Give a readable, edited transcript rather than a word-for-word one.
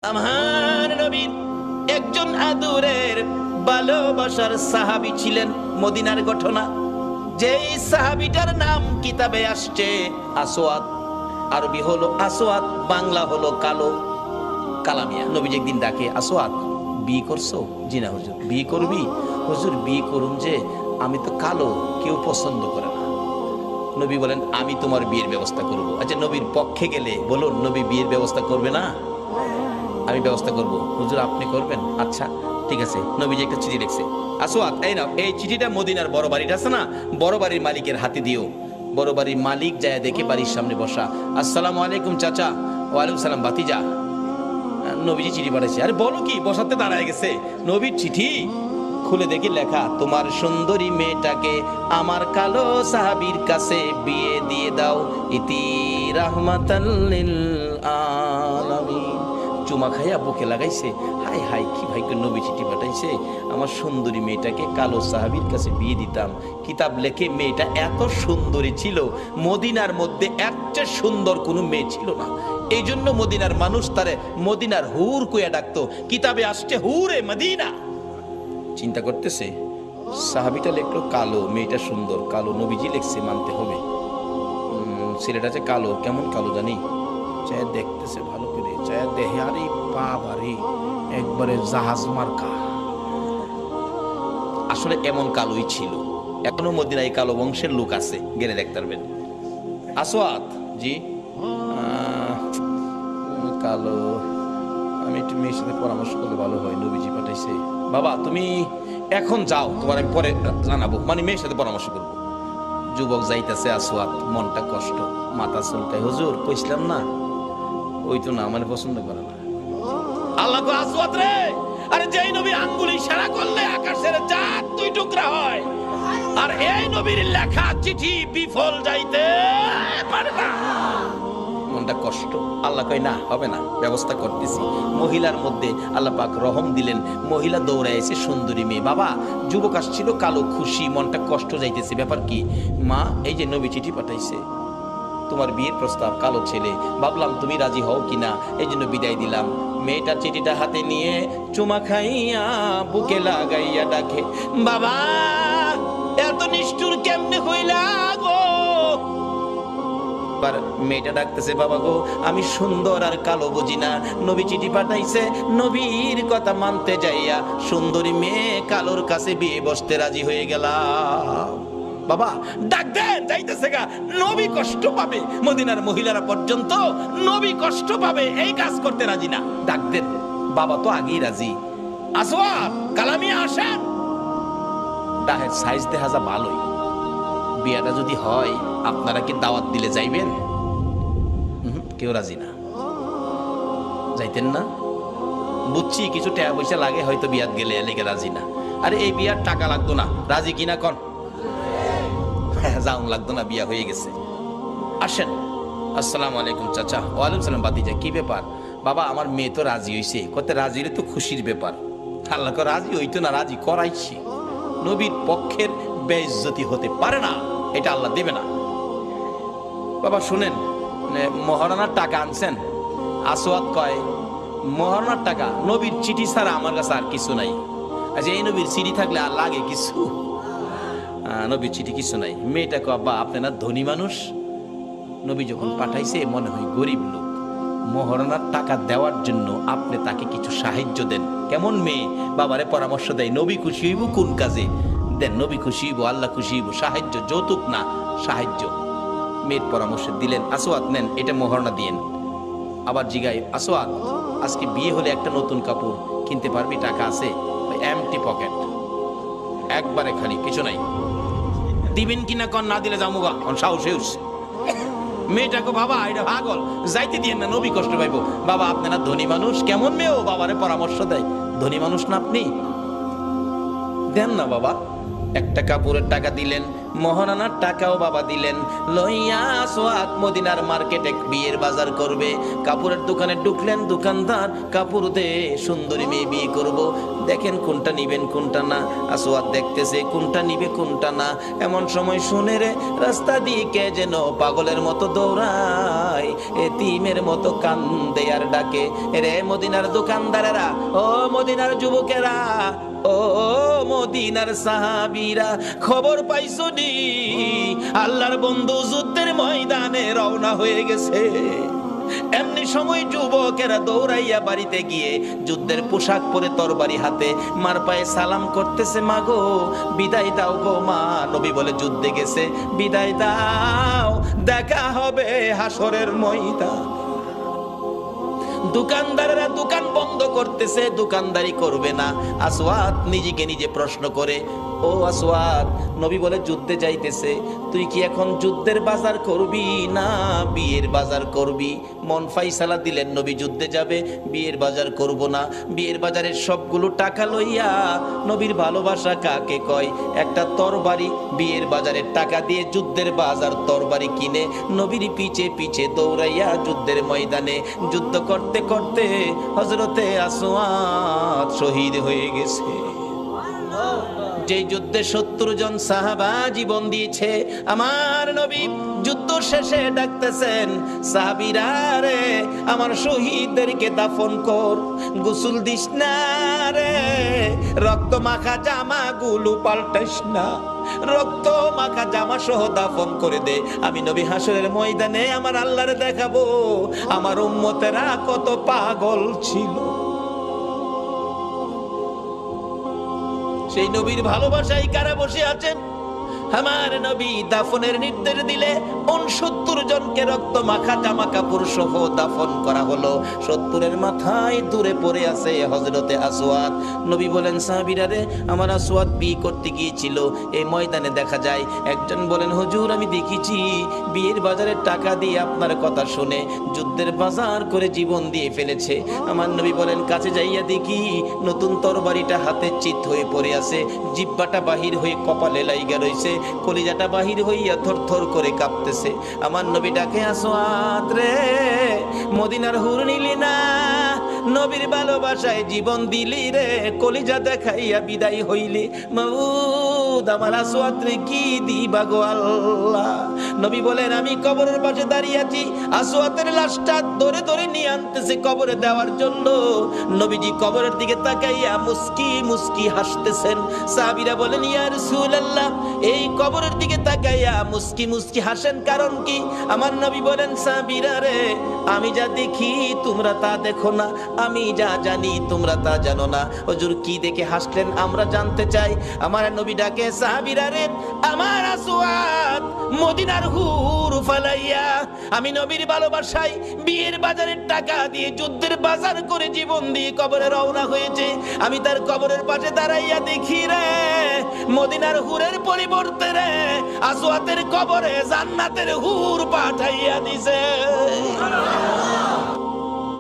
আমার নবীর একজন আদুরের ভালোবাসার সাহাবী ছিলেন। মদিনার ঘটনা, যেই সাহাবীটার নাম কিতাবে আসছে আসওয়াদ। আরবি হলো আসওয়াদ, বাংলা হলো কালো, কালামিয়া। নবীজি একদিন ডাকে, আসওয়াদ বিয়ে করছো? জি না হুজুর। বিয়ে করবি? হুজুর বিয়ে করুন, যে আমি তো কালো, কেউ পছন্দ করে না। নবী বলেন, আমি তোমার বিয়ের ব্যবস্থা করব। আচ্ছা, নবীর পক্ষে গেলে বলুন, নবী বিয়ের ব্যবস্থা করবে না? আমি ব্যবস্থা করব। হুজুর আপনি করবেন? আচ্ছা ঠিক আছে। নবীজি একটা চিঠি লিখছে, আসওয়াদ এই নাও, এই চিঠিটা মদিনার বড় বাড়িটা আছে না, বড় বাড়ির মালিকের হাতে দিও। বড় বাড়ির মালিক যায় দেখে বাড়ির সামনে বসা, আসসালামু আলাইকুম চাচা। ওয়ালাইকুম সালাম ভাতিজা। নবীজি চিঠি পাঠাইছে। আরে বলো কি, বসাতে দাঁড়ায় গেছে। নবীর চিঠি খুলে দেখি লেখা, তোমার সুন্দরী মেয়েটাকে আমার কালো সাহাবীর কাছে বিয়ে দিয়ে দাও, ইতি রাহমাতাল লিল আলামিন। চুমা খাইয়া বুকে লাগাইছে, হাই হাই কি ভাগ্য, নবী চিঠি পাঠাইছে, আমার সুন্দরী মেয়েটাকে কালো সাহাবীর কাছে বিয়ে দিতাম। কিতাব লেখে মেয়েটা এত সুন্দরী ছিল, মদিনার মধ্যে এর চেয়ে সুন্দর কোনো মেয়ে ছিল না। এই জন্য মদিনার মানুষ তারে মদিনার হুর কইয়া ডাকতো। কিতাবে আসছে হুরে মদিনা। চিন্তা করতেছে, সাহাবীটা লেখলো কালো, মেয়েটা সুন্দর, কালো। নবীজি লেখছে, মানতে হবে। ছেলেটা যে কালো, কেমন কালো জানি, চায় দেখতেছে ভালো করে, চায় দেহে, আরে বাবারে একবারে জাহাজ মার্কা। আসলে এমন কালোই ছিল। এখনো মদিনায় কালো বংশের লোক আছে, গেলে দেখতে পারবেন। আসওয়াদ জি, কালো, আমি একটু মেয়ের সাথে পরামর্শ করলে ভালো হয়, নবীজি পাঠাইছে। বাবা তুমি এখন যাও, তোমার আমি পরে জানাবো, মানে মেয়ের সাথে পরামর্শ করবো। যুবক যাইতেছে, আসওয়াদ মনটা কষ্ট, মাথা চুলকায়, হুজুর কইছিলাম না, ওই তো না, মানে পছন্দ করে না। আল্লাহ গো আসওয়াদ রে, আরে যেই নবী আঙ্গুলি ইশারা করলে আকাশের চাঁদ দুই টুকরা হয়, আর এই নবীর লেখা চিঠি বিফল যাইতে পারে না। মনটা কষ্ট। আল্লাহ কয় না, হবে না, ব্যবস্থা করতেছি। মহিলার মধ্যে আল্লাহ পাক রহম দিলেন, মহিলা দৌড়ায় এসে সুন্দরী মেয়ে। বাবা যুবক আসছিল কালো, খুশি, মনটা কষ্ট যাইতেছে, ব্যাপার কি? মা এই যে নবী চিঠি পাঠাইছে, তোমার বিয়ের প্রস্তাব, কালো ছেলে, ভাবলাম তুমি রাজি হও কিনা, এই জন্য বিদায় দিলাম। মেয়েটা চিঠিটা হাতে নিয়ে চুমা খাইয়া বুকে লাগাইয়া ডাকে, বাবা এত নিষ্ঠুর কেমনে হইলা গো? মেয়েটা ডাকতেছে, বাবা গো আমি সুন্দর আর কালো বুঝি না, নবী চিঠি পাঠাইছে, নবীর কথা মানতে যাইয়া সুন্দরী মেয়ে কালোর কাছে বিয়ে বসতে রাজি হয়ে গেলাম। বাবা ডাক দেন, যাইতেছে গা, নবী কষ্ট পাবে। মদিনার মহিলারা পর্যন্ত নবী কষ্ট পাবে, এই কাজ করতে রাজি না। ডাক দেন, বাবা তো আগেই রাজি। আসওয়াদ কালামিয়া আসেন। ডাহের সাইজ দেখা যা ভালোই, বিয়াটা যদি হয় আপনারা কি দাওয়াত দিলে যাইবেন? কেউ রাজি না, যাইতেন না। বুঝছি কিছু টাকা পয়সা লাগে হয়তো, বিয়াত গেলে লেগে রাজি না। আরে এই বিয়ার টাকা লাগতো না, রাজি কিনা কন? যাওন লাগতো না, বিয়া হয়ে গেছে। আসেন। আসসালামু আলাইকুম চাচা। ওয়ালাইকুম সালাম ভাতিজা। কি ব্যাপার? বাবা আমার মেয়ে তো রাজি হইছে। কত রাজি হইলে তো খুশির ব্যাপার। আল্লাহ রাজি হইতো না, রাজি করাইছি। নবীর পক্ষের বেইজ্জতি হতে পারে না, এটা আল্লাহ দেবে না। বাবা শুনেন, মহারানার টাকা আনছেন? আসওয়াদ কয়, মহারানার টাকা? নবীর চিঠি ছাড়া আমার কাছে আর কিছু নাই। আচ্ছা এই নবীর চিঠি থাকলে আর লাগে কিছু? নবীর চিঠি কিছু নাই। মেয়েটা কয়, আব্বা আপনি না ধনী মানুষ, নবী যখন পাঠাইছে মনে হয় গরিব লোক, মহারানার টাকা দেওয়ার জন্য আপনি তাকে কিছু সাহায্য দেন। কেমন মেয়ে, বাবারে পরামর্শ দেয়, নবী খুশি হইব কোন কাজে, দেন নবী খুশি হইব, আল্লাহ খুশি হইব। সাহায্য, যৌতুক না, সাহায্য। মেয়ের পরামর্শ দিলেন, আসওয়াদ নেন, এটা মহারণা দিয়েন। আবার জিগাই, আসওয়াদ আজকে বিয়ে হলে একটা নতুন কাপড় কিনতে পারবি, টাকা আছে? এমটি পকেট, একবারে খালি, কিছু নাই। দিবেন কিনা কন? না দিলে যামুগা, সাহস হেউস। মেয়েটাকে, বাবা এটা পাগল, যাইতে দিয়েন না, নবী কষ্ট পাইব। বাবা আপনারা ধনী মানুষ, কেমন মেয়েও বাবারে পরামর্শ দেয়, ধনী মানুষ না আপনি, দেন না বাবা। একটা কাপড়ের টাকা দিলেন, মহানানার টাকাও বাবা দিলেন। লইয়া আসওয়াদ মদিনার মার্কেটে বিয়ের বাজার করবে। কাপড়ের দোকানে ঢুকলেন, দোকানদার কাপড় দে, সুন্দরী মেয়ে বিয়ে করব, দেখেন কোনটা নিবেন কোনটা না। আসওয়াদ দেখতেছে কোনটা নিবে কোনটা না। এমন সময় শুনে রে রাস্তা দিয়ে কে যেন পাগলের মতো দৌড়ায়, এতিমের মতো কান্দে আর ডাকে, রে মদিনার দোকানদারেরা, ও মদিনার যুবকেরা, ও মদিনার সাহাবীরা, খবর পাইছো নি আল্লাহর বন্ধু যুদ্ধের ময়দানে রওনা হয়ে গেছে। এমনি সময় যুবকেরা দৌড়াইয়া বাড়িতে গিয়ে যুদ্ধের পোশাক পরে তরবারি হাতে মার পায়ে সালাম করতেছে, মা গো বিদায় দাও গো মা। নবী বলে যুদ্ধে গেছে, বিদায় দাও, দেখা হবে হাসরের ময়দান। দোকানদারেরা দোকান বন্ধ করতেছে, দোকানদারি করবে না। আসওয়াদ নিজেকে নিজে প্রশ্ন করে, ও আসওয়াদ, নবী বলে যুদ্ধে যাইতেছে, তুই কি এখন যুদ্ধের বাজার করবি না বিয়ের বাজার করবি? মন ফাইসালা দিলেন নবী যুদ্ধে যাবে, বিয়ের বাজার করব না। বিয়ের বাজারের সবগুলো টাকা লইয়া, নবীর ভালোবাসা কাকে কয়, একটা তরবারি বিয়ের বাজারের টাকা দিয়ে যুদ্ধের বাজার তরবারি কিনে নবীর পিছে পিছে দৌড়াইয়া যুদ্ধের ময়দানে যুদ্ধ করতে করতে হযরতে আসওয়াদ শহীদ হয়ে গেছে। যে যুদ্ধে 70 জন সাহাবা জীবন দিয়েছে, আমার নবী যুদ্ধ শেষে ডাকতেছেন, সাহাবীরা রে আমার শহীদদেরকে দাফন কর, গোসল দিস না রে, রক্ত মাখা জামা গুলো পাল্টাইস না, রক্ত মাখা জামা সহ দাফন করে দে। আমি নবী হাসরের ময়দানে আমার আল্লাহরে দেখাবো আমার উম্মতেরা কত পাগল ছিল। সেই নবীর ভালোবাসায় কারা বসে আছেন? আমার নবী দাফনের নির্দেশ দিলে 69 জনকে রক্ত মাখা জামা কাপড় সহ দাফন করা হলো। 70-এর মাথায় দূরে পড়ে আছে হযরতে আসওয়াদ। নবী বলেন, সাহাবীরা রে আমার আসওয়াদ বিয়ে করতে গিয়েছিল, এই ময়দানে দেখা যায়। একজন বলেন, হুজুর আমি দেখেছি বিয়ের বাজারের টাকা দিয়ে আপনার কথা শুনে যুদ্ধের বাজার করে জীবন দিয়ে ফেলেছে। আমার নবী বলেন, কাছে যাইয়া দেখি নতুন তরবারিটা হাতে চিত হয়ে পড়ে আছে, জিহ্বাটা বাহির হয়ে কপালে লাইগা রইছে, কলিজাটা বাহির হইয়া থরথর করে কাঁপতেছে। আমার নবী ডাকে, আসওয়াদ রে মদিনার হুর নিলি না, নবীর ভালোবাসায় জীবন দিলি রে, কলিজা দেখাইয়া বিদায় হইলি, মাবুদ আমার আসওয়াদ রে কি দিবা গো আল্লাহ। নবী বলেন, আমি কবরের পাশে দাঁড়িয়ে আছি, আসওয়াদের লাশটা ধরে ধরে নিয়ে আনতেছে কবরে দেওয়ার জন্য। নবীজি কবরের দিকে তাকাইয়া মুস্কি মুস্কি হাসতেছেন। সাহাবীরা বলেন, ইয়া রাসূলুল্লাহ এই কবরের দিকে তাকাইয়া মুস্কি মুস্কি হাসেন কারণ কি? আমার নবী বলেন, সাহাবীরা রে আমি যা দেখি তোমরা তা দেখো না, আমি যা জানি তোমরা তা জানো না। হুজুর কি দেখে হাসলেন আমরা জানতে চাই। আমার নবী ডাকে, সাহাবীরা রে আমার আসওয়াদ মদিনার হুর ফালাইয়া আমি নবীর ভালোবাসায় বিয়ের বাজারের টাকা দিয়ে যুদ্ধের বাজার করে জীবন দিয়ে কবরে রওনা হয়েছে। আমি তার কবরের পাশে দাঁড়াইয়া দেখি রে মদিনার হুরের পরিবর্তে রে আসওয়াদের কবরে জান্নাতের হুর পাঠাইয়া দিছে।